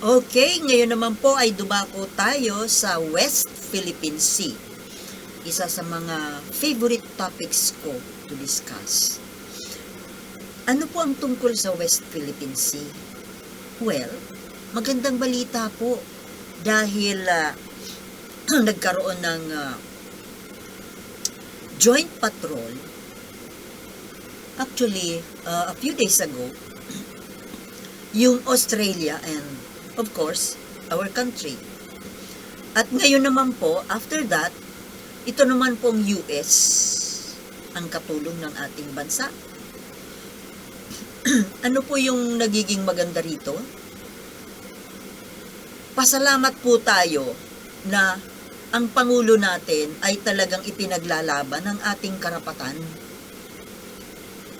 Okay, ngayon naman po ay dumako tayo sa West Philippine Sea. Isa sa mga favorite topics ko to discuss. Ano po ang tungkol sa West Philippine Sea? Well, magandang balita po dahil nagkaroon ng joint patrol. Actually, a few days ago, yung Australia and of course, our country. At ngayon naman po, after that, ito naman pong US ang katulong ng ating bansa. Ano po yung nagiging maganda rito? Pasalamat po tayo na ang Pangulo natin ay talagang ipinaglalaban ng ating karapatan.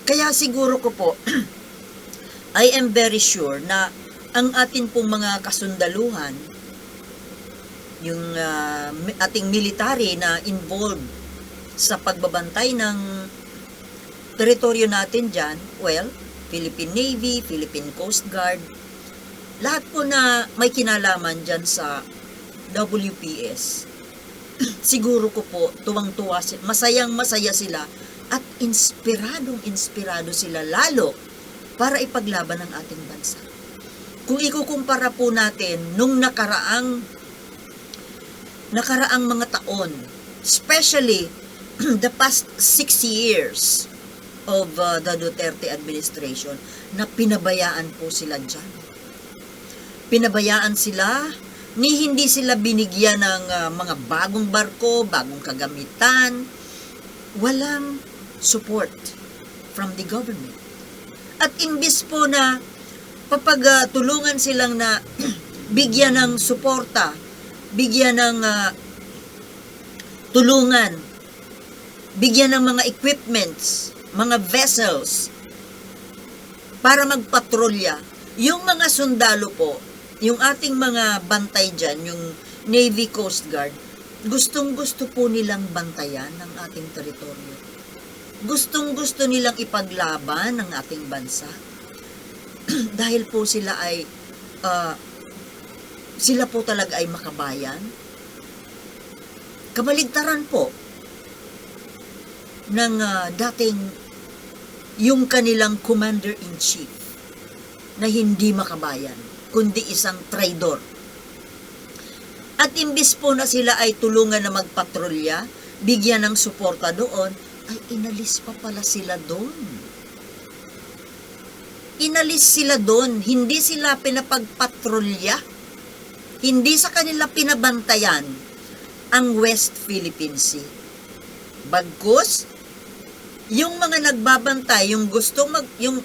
Kaya siguro ko po, I am very sure na ang atin pong mga kasundaluhan, yung ating military na involved sa pagbabantay ng teritoryo natin dyan, well, Philippine Navy, Philippine Coast Guard, lahat po na may kinalaman dyan sa WPS, siguro ko po, tuwang-tuwa sila, masayang-masaya sila, at inspirado sila lalo para ipaglaban ang ating bansa. Kung ikukumpara po natin nung nakaraang mga taon, especially the past 6 years of the Duterte administration, na pinabayaan po sila dyan. Pinabayaan sila, hindi sila binigyan ng mga bagong barko, bagong kagamitan, walang support from the government. At imbis po na tulungan silang na bigyan ng suporta, bigyan ng tulungan, bigyan ng mga equipments, mga vessels para magpatrolya. Yung mga sundalo po, yung ating mga bantay dyan, yung Navy Coast Guard, gustong-gusto po nilang bantayan ng ating teritoryo. Gustong-gusto nilang ipaglaban ng ating bansa. Dahil po sila ay sila po talaga ay makabayan. Kabaligtaran po ng dating yung kanilang commander-in-chief na hindi makabayan, kundi isang traidor. At imbis po na sila ay tulungan na magpatrolya, bigyan ng suporta doon, ay inalis pa pala sila doon. Inalis sila doon, hindi sila pinapagpatrolya, hindi sa kanila pinabantayan ang West Philippine Sea. Bagkus, yung mga nagbabantay, yung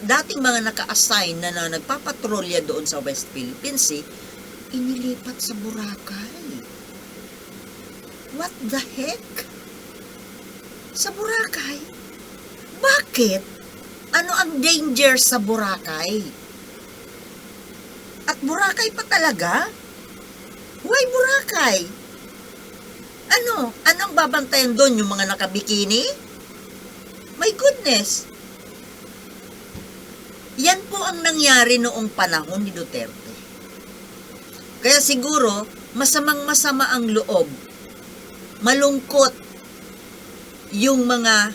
dating mga naka-assign na nagpapatrolya doon sa West Philippine Sea, inilipat sa Boracay. What the heck? Sa Boracay? Bakit? Ano ang danger sa Boracay? At Boracay pa talaga? Why Boracay? Anong babantayan doon? Yung mga nakabikini? My goodness! Yan po ang nangyari noong panahon ni Duterte. Kaya siguro, masamang-masama ang loob. Malungkot yung mga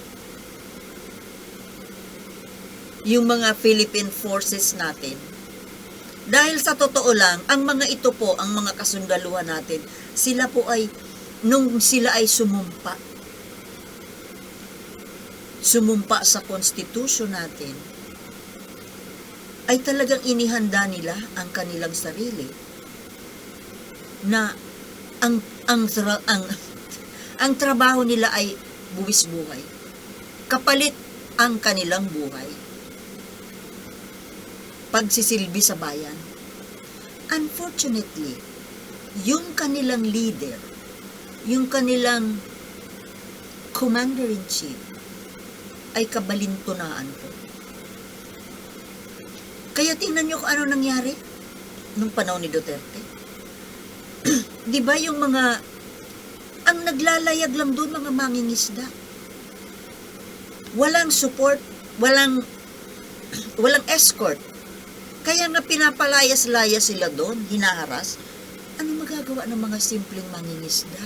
Philippine forces natin. Dahil sa totoo lang, ang mga ito po, ang mga kasundaluhan natin, sila po ay, nung sila ay sumumpa sa konstitusyon natin, ay talagang inihanda nila ang kanilang sarili na ang trabaho nila ay buwis buhay. Kapalit ang kanilang buhay. Pagsisilbi sa bayan. Unfortunately, yung kanilang leader, yung kanilang commander-in-chief, ay kabalintunaan po. Kaya tingnan nyo kung ano nangyari nung panahon ni Duterte. Di ba yung ang naglalayag lang doon mga mangingisda. Walang support, walang escort Kaya nga pinapalayas-layas sila doon, hinaharas. Ano magagawa ng mga simpleng mangingisda?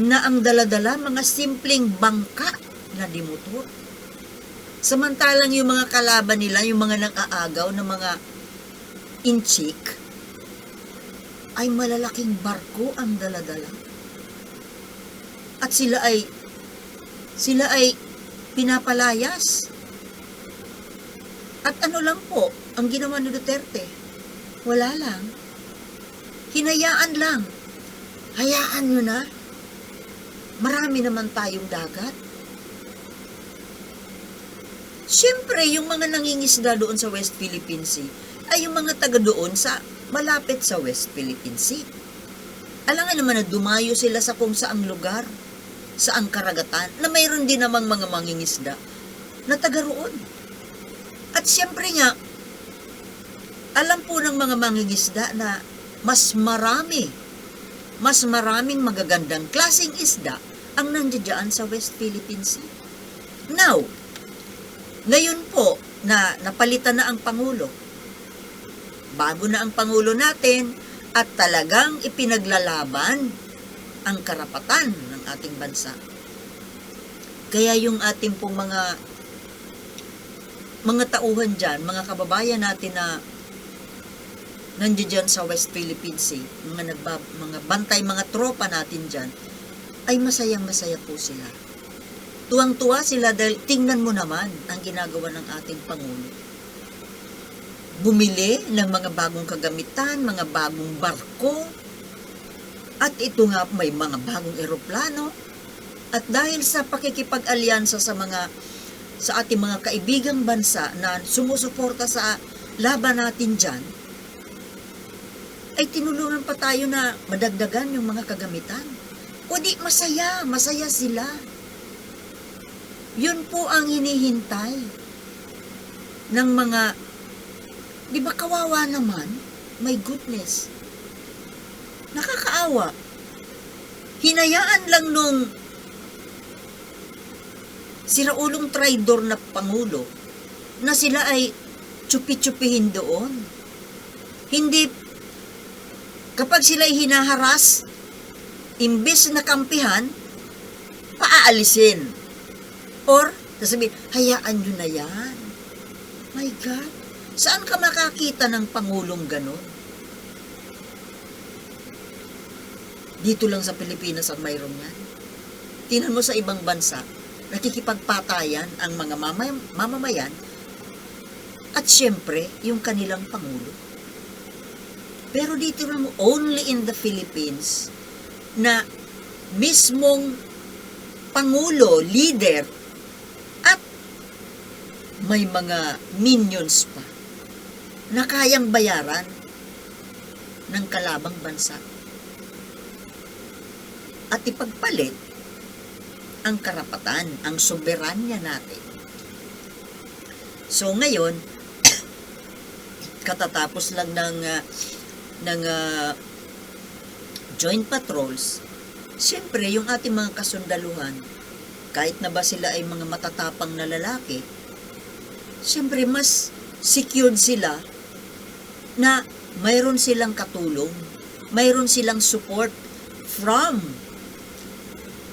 Na ang daladala, mga simpleng bangka na dimotor. Samantalang yung mga kalaban nila, yung mga nang-aagaw ng mga inchik, ay malalaking barko ang daladala. At sila ay pinapalayas. At ano lang po, ang ginawa ni Duterte, wala lang. Hinayaan lang. Hayaan nyo na. Marami naman tayong dagat. Siyempre, yung mga nangingisda doon sa West Philippine Sea, ay yung mga taga doon sa malapit sa West Philippine Sea. Alangan naman na dumayo sila sa kung saang lugar, saang karagatan, na mayroon din namang mga mangingisda na taga roon. At siyempre nga, alam po ng mga mangingisda na mas maraming magagandang klaseng isda ang nandiyan sa West Philippine Sea. Now, ngayon po na napalitan na ang Pangulo, bago na ang Pangulo natin at talagang ipinaglalaban ang karapatan ng ating bansa. Kaya yung ating pong mga tauhan dyan, mga kababayan natin na nandiyan sa West Philippine Sea, mga bantay, mga tropa natin dyan, ay masayang-masaya po sila. Tuwang-tuwa sila dahil tingnan mo naman ang ginagawa ng ating Pangulo. Bumili ng mga bagong kagamitan, mga bagong barko, at ito nga may mga bagong eroplano, at dahil sa pakikipag-alyansa sa ating mga kaibigang bansa na sumusuporta sa laban natin dyan, ay tinulungan pa tayo na madagdagan yung mga kagamitan. O di masaya sila. Yun po ang hinihintay ng mga, di ba kawawa naman? My goodness. Nakakaawa. Hinayaan lang nung siraulong traidor na Pangulo na sila ay tsupi-tsupihin doon. Hindi, kapag sila ay hinaharas, imbes na kampihan, paaalisin. Or, sasabihin, hayaan nyo na yan. My God, saan ka makakita ng Pangulong ganon? Dito lang sa Pilipinas ang mayroon yan. Tingnan mo sa ibang bansa, nakikipagpatayan ang mga mamamayan at syempre yung kanilang Pangulo. Pero dito lang only in the Philippines na mismong Pangulo, leader at may mga minions pa na kayang bayaran ng kalabang bansa at ipagpalit ang karapatan, ang soberanya natin. So ngayon, katatapos lang ng joint patrols, siyempre yung ating mga kasundaluhan, kahit na ba sila ay mga matatapang na lalaki, siyempre mas secured sila na mayroon silang katulong, mayroon silang support from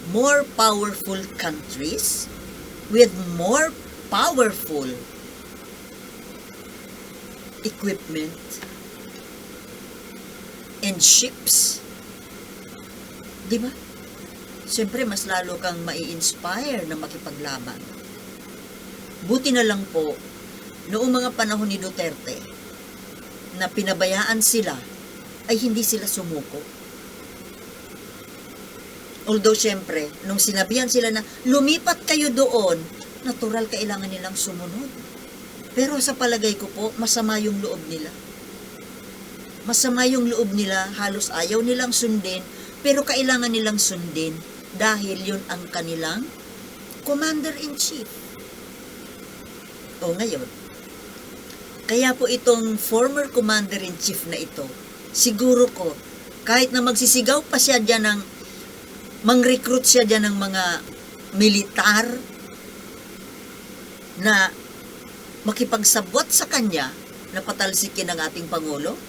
more powerful countries with more powerful equipment and ships. Di ba? Siyempre, mas lalo kang mai-inspire na makipaglaban. Buti na lang po, noong mga panahon ni Duterte, na pinabayaan sila, ay hindi sila sumuko. Although, siyempre, nung sinabihan sila na lumipat kayo doon, natural kailangan nilang sumunod. Pero sa palagay ko po, masama yung loob nila. Masama yung loob nila, halos ayaw nilang sundin, pero kailangan nilang sundin dahil yun ang kanilang Commander-in-Chief. O ngayon, kaya po itong former Commander-in-Chief na ito, siguro ko, kahit na magsisigaw pa siya dyan ng mang-recruit siya dyan ng mga militar na makipagsabwat sa kanya na patalsikin ang ating Pangulo?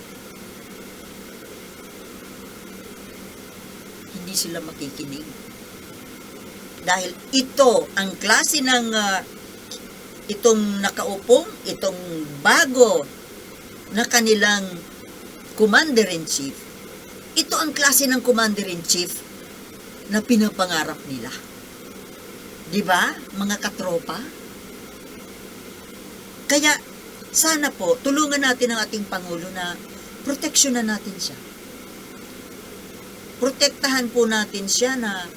Hindi sila makikinig. Dahil ito ang klase ng itong nakaupong, itong bago na kanilang Commander-in-Chief, ito ang klase ng Commander-in-Chief na pinapangarap nila. Di ba, mga katropa? Kaya, sana po, tulungan natin ang ating Pangulo na proteksyonan natin siya. Protektahan po natin siya na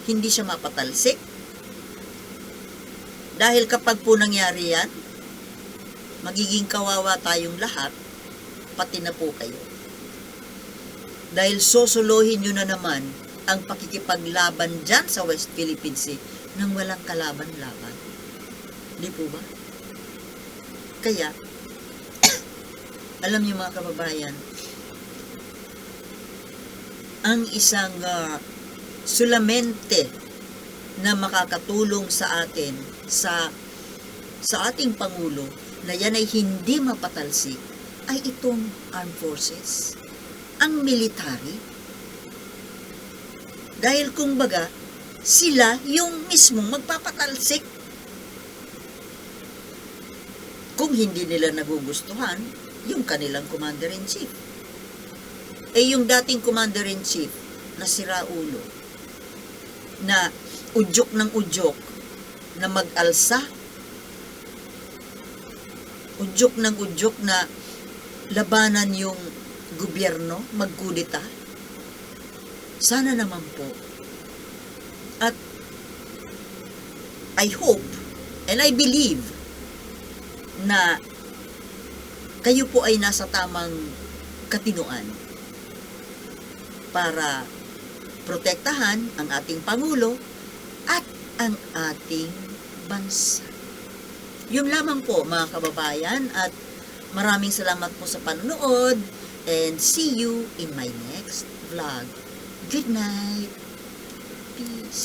hindi siya mapatalsik. Dahil kapag po nangyari yan, magiging kawawa tayong lahat, pati na po kayo. Dahil sosolohin nyo na naman ang pakikipaglaban dyan sa West Philippine Sea nang walang kalaban-laban. Di po ba? Kaya, alam niyo mga kababayan, ang isang sulamente na makakatulong sa atin, sa ating Pangulo, na yan ay hindi mapatalsik, ay itong armed forces, ang military. Dahil kumbaga, sila yung mismong magpapatalsik. Kung hindi nila nagugustuhan, yung kanilang Commander-in-Chief. Yung dating Commander-in-Chief na si Raulo, na udyok ng udyok, na mag-alsa, udyok ng udyok na labanan yung gobyerno, magkudita. Sana naman po. At I hope and I believe na kayo po ay nasa tamang katinuan para protektahan ang ating Pangulo at ang ating bansa. Yun lamang po mga kababayan, at maraming salamat po sa panonood, and see you in my next vlog. Good night. Peace.